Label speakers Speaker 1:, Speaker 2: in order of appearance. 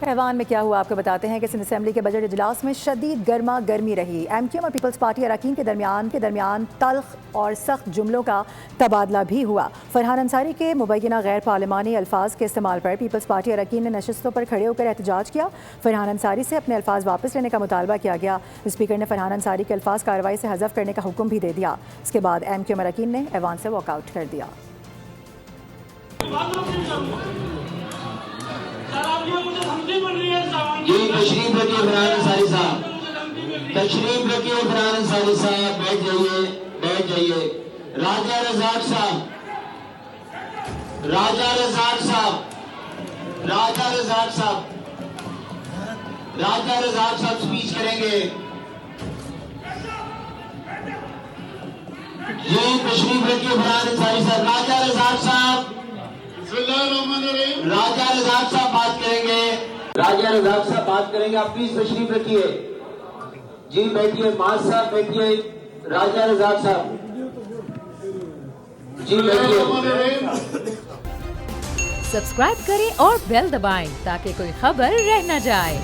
Speaker 1: ऐवान में क्या हुआ आपको बताते हैं कि सिंध असेंबली के बजट इजलास में शदीद गर्मा गर्मी रही। एमक्यूएम और पीपल्स पार्टी अरकान के दरमियान तल्ख और सख्त जुमलों का तबादला भी हुआ। फरहान अंसारी के मुबैना गैर पार्लिमानी अल्फाज के इस्तेमाल पर पीपल्स पार्टी अरकान ने नशस्तों पर खड़े होकर एहतजाज किया। फरहान अंसारी से अपने अल्फाज वापस लेने का मुतालबा किया गया। स्पीकर ने फरहान अंसारी के अल्फाज कार्रवाई से हज़फ करने का हुक्म भी दे दिया। इसके बाद एमक्यूएम अरकान ने ऐवान से वॉकआउट कर दिया।
Speaker 2: जी तशरीफ रखिए फरहान अंसारी साहब, तशरीफ रखिए फरहान अंसारी साहब, बैठ जाइए, बैठ जाइए। राजा रज़ाक साहब, राजा रज़ाक साहब, राजा रज़ाक साहब, राजा रज़ाक साहब स्पीच करेंगे। जी तशरीफ रखिए फरहान अंसारी साहब। राजा रज़ाक साहब, राजा रज़ाक साहब बात करेंगे। राजा रज़ाक साहब बात करेंगे, आप प्लीज तशरीफ रखिए। जी बैठिए, माज साहब बैठिए। राजा रज़ाक साहब जी बैठिए।
Speaker 3: सब्सक्राइब करें और बेल दबाएं ताकि कोई खबर रह न जाए।